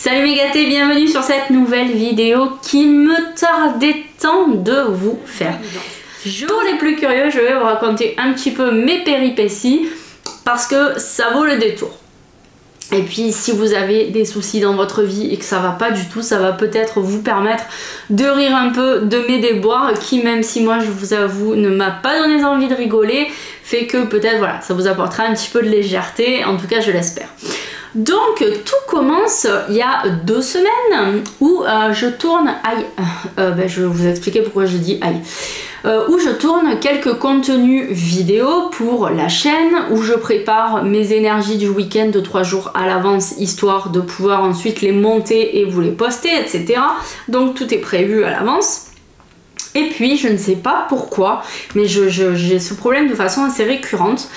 Salut mes gâtés, bienvenue sur cette nouvelle vidéo qui me tardait tant de vous faire. Pour les plus curieux, je vais vous raconter un petit peu mes péripéties parce que ça vaut le détour. Et puis si vous avez des soucis dans votre vie et que ça va pas du tout, ça va peut-être vous permettre de rire un peu de mes déboires qui, même si moi je vous avoue ne m'a pas donné envie de rigoler, fait que peut-être voilà, ça vous apportera un petit peu de légèreté, en tout cas je l'espère. Donc tout commence il y a 2 semaines où je tourne, je vais vous expliquer pourquoi je dis aïe. Où je tourne quelques contenus vidéo pour la chaîne, où je prépare mes énergies du week-end de 3 jours à l'avance, histoire de pouvoir ensuite les monter et vous les poster, etc. Donc tout est prévu à l'avance. Et puis je ne sais pas pourquoi, mais j'ai ce problème de façon assez récurrente.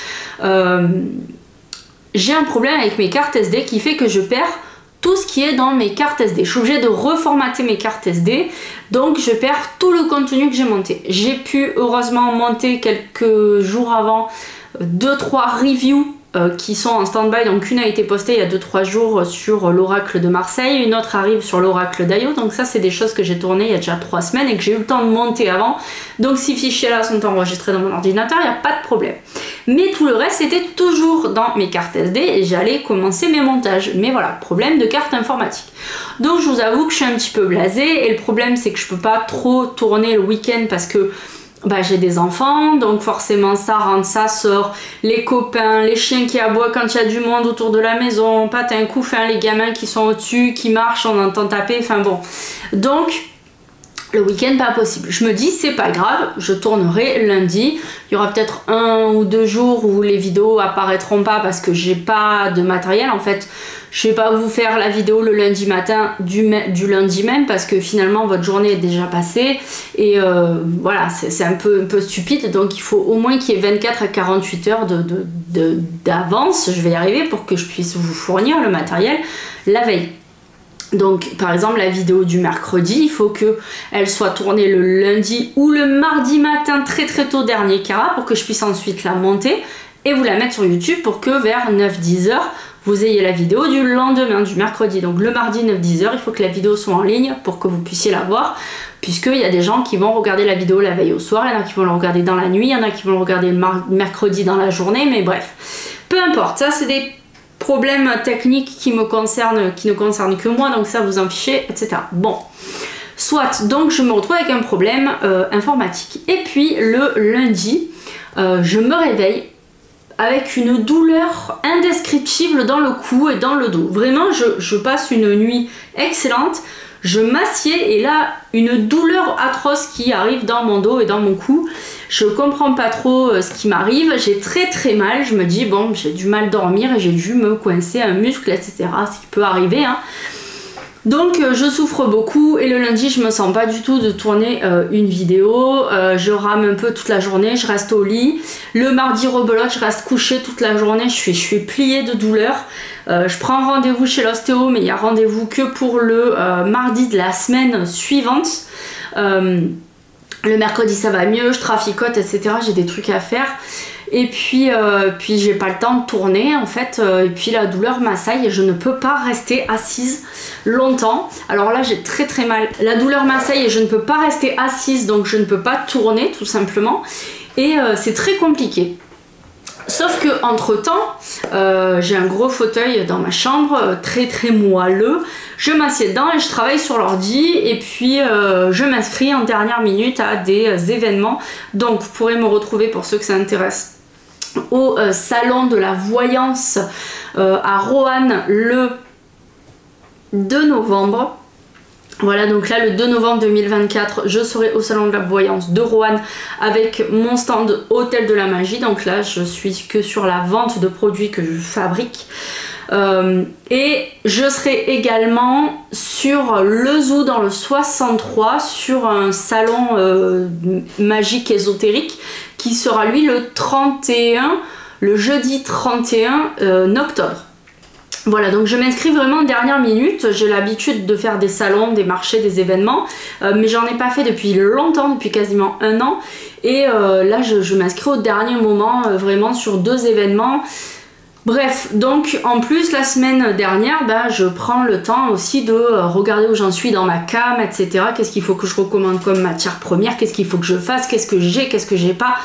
J'ai un problème avec mes cartes SD qui fait que je perds tout ce qui est dans mes cartes SD. Je suis obligée de reformater mes cartes SD, donc je perds tout le contenu que j'ai monté. J'ai pu heureusement monter quelques jours avant 2-3 reviews qui sont en stand-by. Donc une a été postée il y a 2-3 jours sur l'oracle de Marseille, une autre arrive sur l'oracle d'Ayo. Donc ça c'est des choses que j'ai tournées il y a déjà 3 semaines et que j'ai eu le temps de monter avant. Donc ces fichiers là sont enregistrés dans mon ordinateur, il n'y a pas de problème. Mais tout le reste était toujours dans mes cartes SD et j'allais commencer mes montages. Mais voilà, problème de carte informatique. Donc je vous avoue que je suis un petit peu blasée et le problème c'est que je peux pas trop tourner le week-end parce que j'ai des enfants, donc forcément ça rentre, ça sort, les copains, les chiens qui aboient quand il y a du monde autour de la maison, patin, couffin, les gamins qui sont au-dessus, qui marchent, on entend taper, enfin bon. Donc le week-end pas possible. Je me dis c'est pas grave, je tournerai lundi. Il y aura peut-être 1 ou 2 jours où les vidéos apparaîtront pas parce que j'ai pas de matériel. En fait, je vais pas vous faire la vidéo le lundi matin du lundi même parce que finalement votre journée est déjà passée et voilà, c'est un peu stupide. Donc il faut au moins qu'il y ait 24 à 48 heures d'avance, je vais y arriver, pour que je puisse vous fournir le matériel la veille. Donc par exemple la vidéo du mercredi, il faut qu'elle soit tournée le lundi ou le mardi matin très tôt dernier carat pour que je puisse ensuite la monter et vous la mettre sur YouTube pour que vers 9-10 heures vous ayez la vidéo du lendemain, du mercredi. Donc le mardi 9-10 heures, il faut que la vidéo soit en ligne pour que vous puissiez la voir, puisqu'il y a des gens qui vont regarder la vidéo la veille au soir, il y en a qui vont le regarder dans la nuit, il y en a qui vont le regarder le mercredi dans la journée, mais bref, peu importe, ça c'est des problèmes techniques qui ne concernent que moi, donc ça vous en fichez, etc. Bon, soit, donc je me retrouve avec un problème informatique. Et puis le lundi, je me réveille avec une douleur indescriptible dans le cou et dans le dos. Vraiment, je passe une nuit excellente. Je m'assieds et là, une douleur atroce qui arrive dans mon dos et dans mon cou. Je comprends pas trop ce qui m'arrive. J'ai très mal. Je me dis, bon, j'ai du mal à dormir et j'ai dû me coincer un muscle, etc. Ce qui peut arriver, hein. Donc je souffre beaucoup et le lundi je me sens pas du tout de tourner une vidéo, je rame un peu toute la journée, je reste au lit. Le mardi rebelote, je reste couchée toute la journée, je suis pliée de douleur. Je prends rendez-vous chez l'ostéo, mais il y a rendez-vous que pour le mardi de la semaine suivante. Le mercredi ça va mieux, je traficote, etc. J'ai des trucs à faire. Et puis j'ai pas le temps de tourner en fait, et puis la douleur m'assaille et je ne peux pas rester assise longtemps. Alors là j'ai très mal, la douleur m'assaille et je ne peux pas rester assise, donc je ne peux pas tourner tout simplement, et c'est très compliqué. Sauf que entre temps, j'ai un gros fauteuil dans ma chambre, très moelleux. Je m'assieds dedans et je travaille sur l'ordi et puis je m'inscris en dernière minute à des événements. Donc vous pourrez me retrouver, pour ceux que ça intéresse, au salon de la voyance à Roanne le 2 novembre. Voilà, donc là le 2 novembre 2024, je serai au salon de la voyance de Roanne avec mon stand Hôtel de la Magie. Donc là je suis que sur la vente de produits que je fabrique. Et je serai également sur le zoo dans le 63 sur un salon magique ésotérique qui sera lui le jeudi 31 octobre. Voilà, donc je m'inscris vraiment en dernière minute. J'ai l'habitude de faire des salons, des marchés, des événements, mais j'en ai pas fait depuis longtemps, depuis quasiment 1 an. Et là je m'inscris au dernier moment, vraiment sur 2 événements. Bref, donc en plus la semaine dernière, bah, je prends le temps aussi de regarder où j'en suis dans ma cam, etc. Qu'est-ce qu'il faut que je recommande comme matière première, qu'est-ce qu'il faut que je fasse, qu'est-ce que j'ai pas.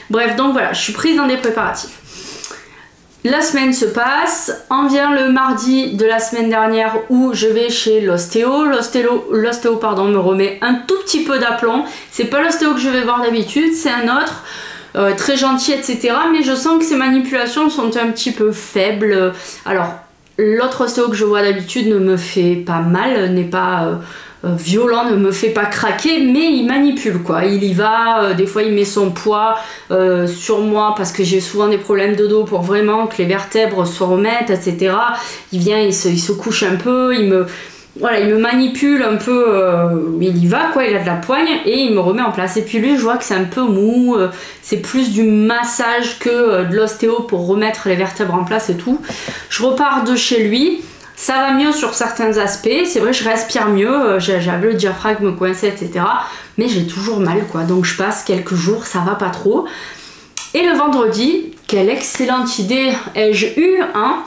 Bref, donc voilà, je suis prise dans des préparatifs. La semaine se passe, en vient le mardi de la semaine dernière où je vais chez l'ostéo. L'ostéo pardon, me remet un tout petit peu d'aplomb. C'est pas l'ostéo que je vais voir d'habitude, c'est un autre. Très gentil, etc. Mais je sens que ces manipulations sont un petit peu faibles. Alors, l'autre ostéo que je vois d'habitude ne me fait pas mal, n'est pas violent, ne me fait pas craquer, mais il manipule quoi. Il y va, des fois il met son poids sur moi parce que j'ai souvent des problèmes de dos pour vraiment que les vertèbres se remettent, etc. Il vient, il se couche un peu, voilà, il me manipule un peu, il y va quoi, il a de la poigne et il me remet en place. Et puis lui, je vois que c'est un peu mou, c'est plus du massage que de l'ostéo pour remettre les vertèbres en place et tout. Je repars de chez lui, ça va mieux sur certains aspects, c'est vrai, je respire mieux, j'avais le diaphragme coincé, etc. Mais j'ai toujours mal quoi, donc je passe quelques jours, ça va pas trop. Et le vendredi, quelle excellente idée ai-je eue, hein?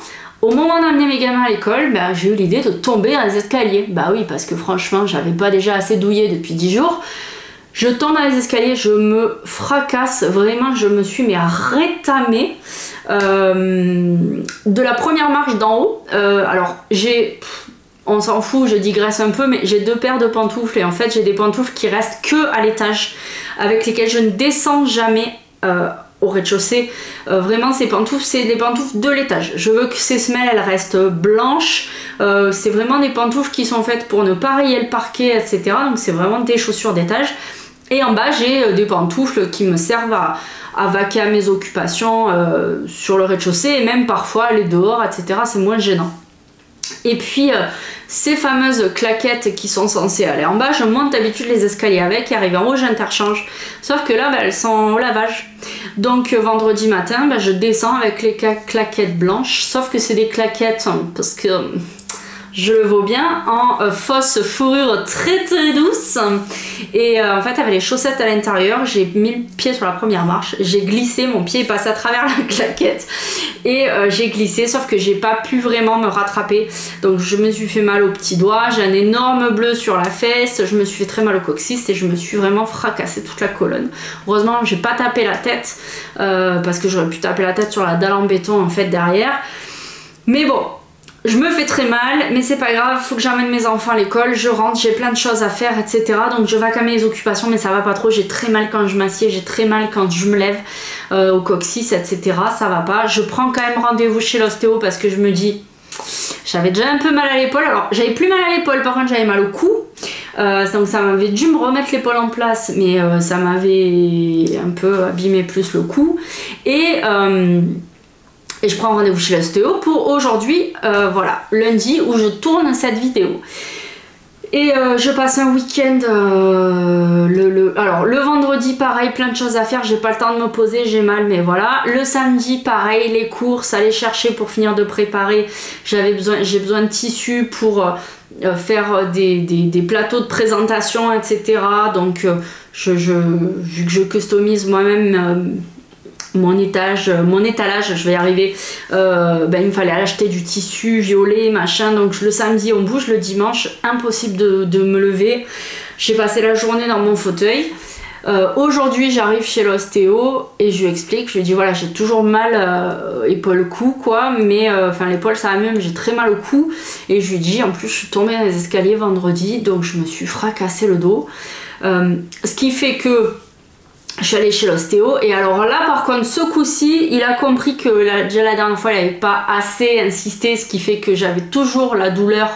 Au moment d'amener mes gamins à l'école, bah, j'ai eu l'idée de tomber dans les escaliers. Bah oui, parce que franchement, j'avais pas déjà assez douillé depuis 10 jours. Je tombe dans les escaliers, je me fracasse, vraiment, je me suis rétamée de la première marche d'en haut. Alors, on s'en fout, je digresse un peu, mais j'ai 2 paires de pantoufles et en fait, j'ai des pantoufles qui restent que à l'étage, avec lesquelles je ne descends jamais au rez-de-chaussée. Vraiment ces pantoufles, c'est des pantoufles de l'étage. Je veux que ces semelles elles restent blanches. C'est vraiment des pantoufles qui sont faites pour ne pas rayer le parquet, etc. Donc c'est vraiment des chaussures d'étage. Et en bas j'ai des pantoufles qui me servent à vaquer à mes occupations sur le rez-de-chaussée et même parfois aller dehors, etc. C'est moins gênant. Et puis ces fameuses claquettes qui sont censées aller en bas, je monte d'habitude les escaliers avec et arrivé en haut j'interchange. Sauf que là bah, elles sont au lavage. Donc vendredi matin bah, je descends avec les claquettes blanches, sauf que c'est des claquettes parce que je le vaux bien, en fausse fourrure très très douce. Et en fait, avec les chaussettes à l'intérieur, j'ai mis le pied sur la première marche, j'ai glissé, mon pied est passé à travers la claquette et j'ai glissé, sauf que j'ai pas pu vraiment me rattraper. Donc je me suis fait mal au petit doigt, j'ai un énorme bleu sur la fesse, je me suis fait très mal au coccyx et je me suis vraiment fracassé toute la colonne. Heureusement, j'ai pas tapé la tête parce que j'aurais pu taper la tête sur la dalle en béton en fait derrière. Mais bon. Je me fais très mal, mais c'est pas grave, faut que j'emmène mes enfants à l'école, je rentre, j'ai plein de choses à faire, etc. Donc je vaque à mes occupations, mais ça va pas trop, j'ai très mal quand je m'assieds, j'ai très mal quand je me lève au coccyx, etc. Ça va pas. Je prends quand même rendez-vous chez l'ostéo parce que je me dis, j'avais déjà un peu mal à l'épaule, alors j'avais plus mal à l'épaule, par contre j'avais mal au cou. Donc ça m'avait dû me remettre l'épaule en place, mais ça m'avait un peu abîmé plus le cou. Et je prends rendez-vous chez l'ostéo pour aujourd'hui, voilà, lundi, où je tourne cette vidéo. Et je passe un week-end, alors le vendredi pareil, plein de choses à faire, j'ai pas le temps de me poser, j'ai mal, mais voilà. Le samedi pareil, les courses, aller chercher pour finir de préparer, j'ai besoin de tissu pour faire des plateaux de présentation, etc. Donc vu que je customise moi-même mon étalage, je vais y arriver, ben, il me fallait acheter du tissu violet, machin, donc le samedi on bouge, le dimanche, impossible de me lever, j'ai passé la journée dans mon fauteuil. Aujourd'hui j'arrive chez l'ostéo et je lui explique, je lui dis voilà j'ai toujours mal épaule-cou quoi, mais enfin l'épaule ça va mieux mais j'ai très mal au cou, et je lui dis en plus je suis tombée dans les escaliers vendredi donc je me suis fracassé le dos, ce qui fait que je suis allée chez l'ostéo et alors là par contre ce coup-ci il a compris que déjà la dernière fois il n'avait pas assez insisté, ce qui fait que j'avais toujours la douleur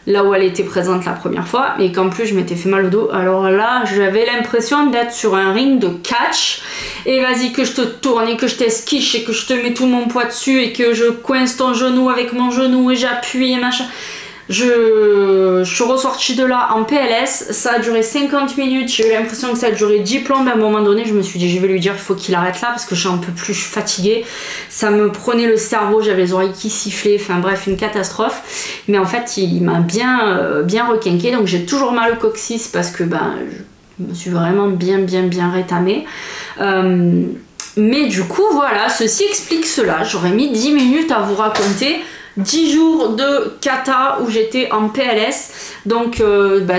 là où elle était présente la première fois et qu'en plus je m'étais fait mal au dos. Alors là j'avais l'impression d'être sur un ring de catch et vas-y que je te tourne et que je t'esquiche et que je te mets tout mon poids dessus et que je coince ton genou avec mon genou et j'appuie et machin. Je suis ressortie de là en PLS, ça a duré 50 minutes, j'ai eu l'impression que ça a duré 10 plombes. À un moment donné je me suis dit je vais lui dire il faut qu'il arrête là parce que je suis un peu plus fatiguée, ça me prenait le cerveau, j'avais les oreilles qui sifflaient, enfin bref une catastrophe. Mais en fait il m'a bien requinqué, donc j'ai toujours mal au coccyx parce que ben, je me suis vraiment bien rétamée. Mais du coup, voilà, ceci explique cela. J'aurais mis 10 minutes à vous raconter 10 jours de kata où j'étais en PLS. Donc,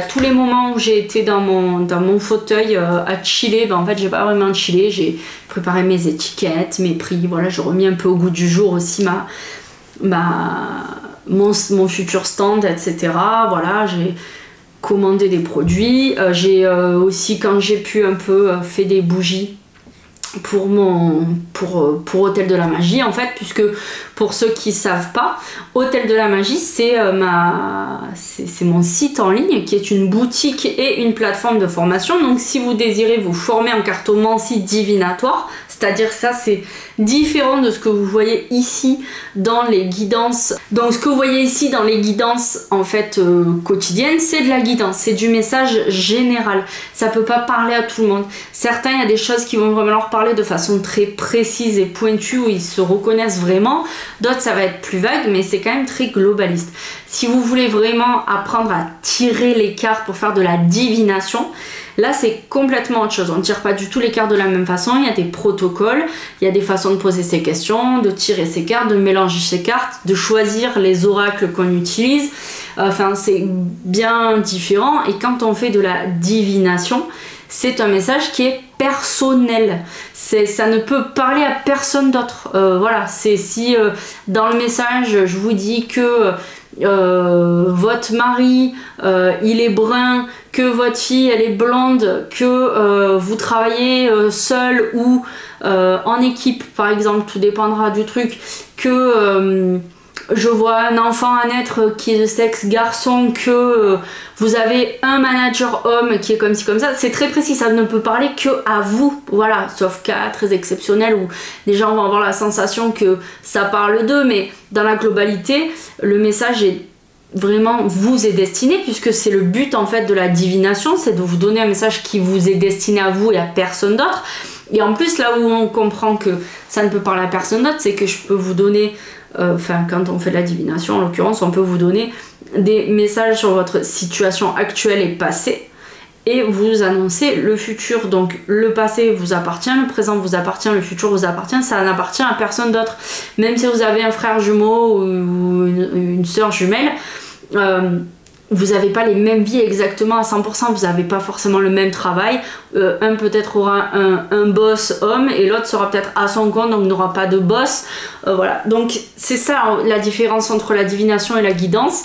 tous les moments où j'ai été dans mon fauteuil à chiller, en fait, j'ai pas vraiment chillé. J'ai préparé mes étiquettes, mes prix. Voilà, j'ai remis un peu au goût du jour aussi mon futur stand, etc. Voilà, j'ai commandé des produits. J'ai aussi, quand j'ai pu, un peu fait des bougies pour Hôtel de la Magie, en fait, puisque pour ceux qui savent pas, Hôtel de la Magie, c'est mon site en ligne qui est une boutique et une plateforme de formation. Donc si vous désirez vous former en cartomancie divinatoire, c'est-à-dire ça c'est différent de ce que vous voyez ici dans les guidances. Donc ce que vous voyez ici dans les guidances en fait quotidiennes, c'est de la guidance, c'est du message général. Ça peut pas parler à tout le monde. Certains, il y a des choses qui vont vraiment leur parler de façon très précise et pointue où ils se reconnaissent vraiment. D'autres, ça va être plus vague, mais c'est quand même très globaliste. Si vous voulez vraiment apprendre à tirer les cartes pour faire de la divination, là c'est complètement autre chose. On ne tire pas du tout les cartes de la même façon, il y a des protocoles, il y a des façons de poser ses questions, de tirer ses cartes, de mélanger ses cartes, de choisir les oracles qu'on utilise. Enfin, c'est bien différent. Et quand on fait de la divination, c'est un message qui est personnel. Ça ne peut parler à personne d'autre. Voilà, c'est si dans le message, je vous dis que votre mari il est brun, que votre fille elle est blonde, que vous travaillez seul ou en équipe par exemple, tout dépendra du truc, que je vois un enfant à naître qui est de sexe garçon, que vous avez un manager homme qui est comme ci comme ça, c'est très précis, ça ne peut parler que à vous, voilà, sauf cas très exceptionnel où les gens vont avoir la sensation que ça parle d'eux, mais dans la globalité, le message est vraiment vous est destiné, puisque c'est le but en fait de la divination, c'est de vous donner un message qui vous est destiné à vous et à personne d'autre. Et en plus, là où on comprend que ça ne peut parler à personne d'autre, c'est que je peux vous donner, quand on fait de la divination, en l'occurrence, on peut vous donner des messages sur votre situation actuelle et passée, et vous annoncer le futur. Donc le passé vous appartient, le présent vous appartient, le futur vous appartient, ça n'appartient à personne d'autre. Même si vous avez un frère jumeau ou une sœur jumelle, vous n'avez pas les mêmes vies exactement à 100%, vous n'avez pas forcément le même travail. Un peut-être aura un boss homme et l'autre sera peut-être à son compte, donc n'aura pas de boss. Voilà, donc c'est ça la différence entre la divination et la guidance.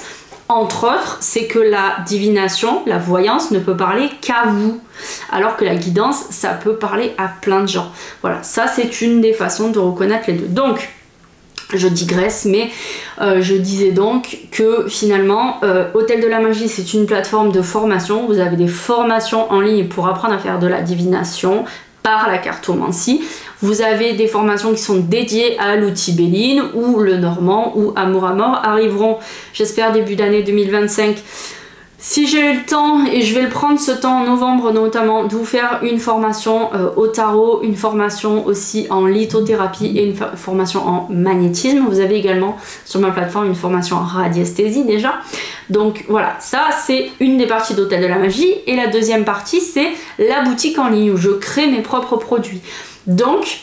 Entre autres, c'est que la divination, la voyance, ne peut parler qu'à vous. Alors que la guidance, ça peut parler à plein de gens. Voilà, ça c'est une des façons de reconnaître les deux. Donc, je digresse, mais je disais donc que finalement, Hôtel de la Magie, c'est une plateforme de formation. Vous avez des formations en ligne pour apprendre à faire de la divination par la cartomancie. Vous avez des formations qui sont dédiées à l'outil Béline ou le Normand ou Amour à mort arriveront, j'espère, début d'année 2025. Si j'ai le temps, et je vais le prendre ce temps en novembre notamment, de vous faire une formation au tarot, une formation aussi en lithothérapie et une formation en magnétisme. Vous avez également sur ma plateforme une formation en radiesthésie déjà. Donc voilà, ça c'est une des parties d'Hôtel de la Magie. Et la deuxième partie, c'est la boutique en ligne où je crée mes propres produits. Donc,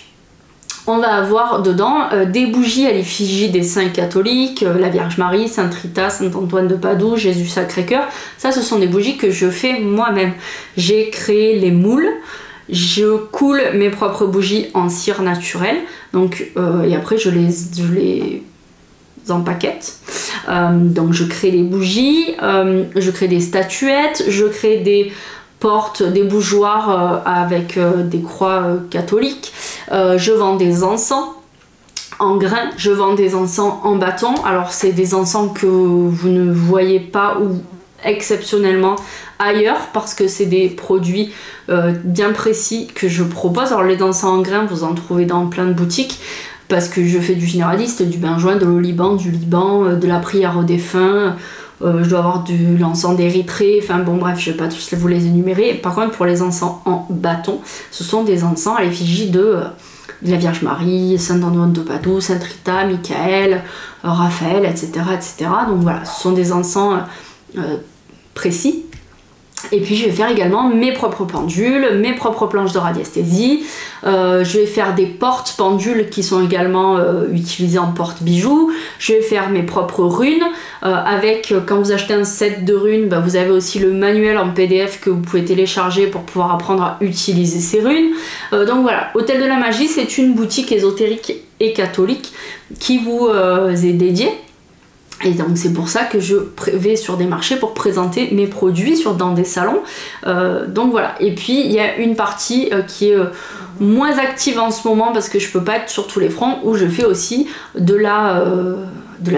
on va avoir dedans des bougies à l'effigie des saints catholiques, la Vierge Marie, Sainte Rita, Saint Antoine de Padoue, Jésus Sacré-Cœur. Ça, ce sont des bougies que je fais moi-même. J'ai créé les moules, je coule mes propres bougies en cire naturelle, donc, et après je les empaquette. Donc je crée les bougies, je crée des statuettes, je crée des porte des bougeoirs avec des croix catholiques. Je vends des encens en grains, je vends des encens en bâton. Alors c'est des encens que vous ne voyez pas ou exceptionnellement ailleurs parce que c'est des produits bien précis que je propose. Alors les encens en grains, vous en trouvez dans plein de boutiques parce que je fais du généraliste, du benjoin, de l'oliban, du Liban, de la prière aux défunts. Je dois avoir de l'encens d'Érythrée, enfin bon bref, je vais pas tous vous les énumérer. Par contre pour les encens en bâton, ce sont des encens à l'effigie de la Vierge Marie, Saint Antoine de Padoue, Sainte Rita, Michael, Raphaël, etc., etc. Donc voilà, ce sont des encens précis. Et puis je vais faire également mes propres pendules, mes propres planches de radiesthésie. Je vais faire des portes pendules qui sont également utilisées en porte-bijoux. Je vais faire mes propres runes. Quand vous achetez un set de runes, bah, vous avez aussi le manuel en PDF que vous pouvez télécharger pour pouvoir apprendre à utiliser ces runes. Donc voilà, Hôtel de la Magie, c'est une boutique ésotérique et catholique qui vous est dédiée. Et donc c'est pour ça que je vais sur des marchés pour présenter mes produits dans des salons. Donc voilà. Et puis il y a une partie qui est moins active en ce moment parce que je peux pas être sur tous les fronts, où je fais aussi de la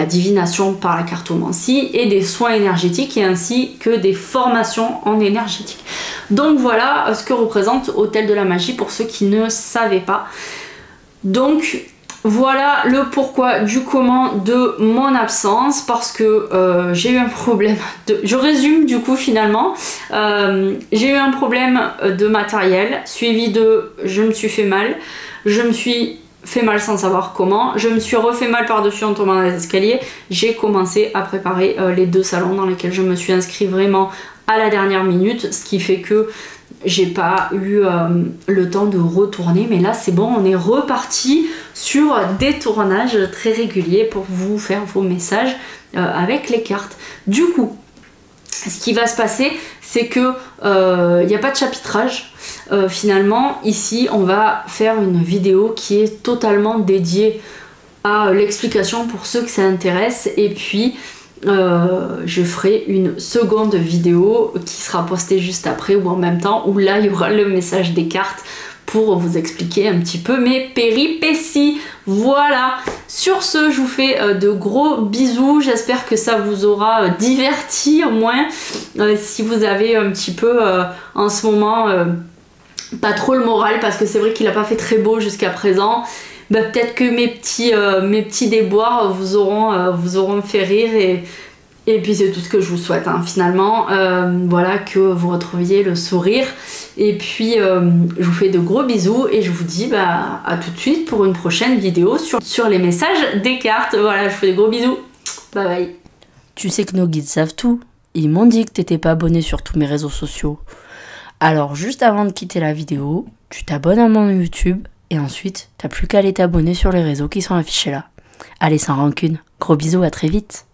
divination par la cartomancie et des soins énergétiques, et ainsi que des formations en énergétique. Donc voilà ce que représente Hôtel de la Magie pour ceux qui ne savaient pas. Donc voilà le pourquoi du comment de mon absence, parce que j'ai eu un problème je résume du coup finalement. J'ai eu un problème de matériel, suivi de je me suis fait mal, je me suis fait mal sans savoir comment, je me suis refait mal par-dessus en tombant dans les escaliers. J'ai commencé à préparer les 2 salons dans lesquels je me suis inscrite vraiment à la dernière minute, ce qui fait que j'ai pas eu le temps de retourner, mais là c'est bon, on est reparti sur des tournages très réguliers pour vous faire vos messages avec les cartes. Du coup, ce qui va se passer, c'est que il n'y a pas de chapitrage. Finalement, ici, on va faire une vidéo qui est totalement dédiée à l'explication pour ceux que ça intéresse, et puis je ferai une seconde vidéo qui sera postée juste après ou en même temps, où là il y aura le message des cartes pour vous expliquer un petit peu mes péripéties. Voilà, sur ce, je vous fais de gros bisous, j'espère que ça vous aura diverti au moins, si vous avez un petit peu en ce moment pas trop le moral, parce que c'est vrai qu'il n'a pas fait très beau jusqu'à présent. Bah, peut-être que mes petits déboires vous auront fait rire, et puis c'est tout ce que je vous souhaite hein, finalement. Voilà, que vous retrouviez le sourire, et puis je vous fais de gros bisous, et je vous dis bah, à tout de suite pour une prochaine vidéo sur les messages des cartes. Voilà, je vous fais de gros bisous, bye bye. Tu sais que nos guides savent tout, ils m'ont dit que t'étais pas abonné sur tous mes réseaux sociaux. Alors juste avant de quitter la vidéo, tu t'abonnes à mon YouTube, et ensuite, t'as plus qu'à aller t'abonner sur les réseaux qui sont affichés là. Allez, sans rancune, gros bisous, à très vite.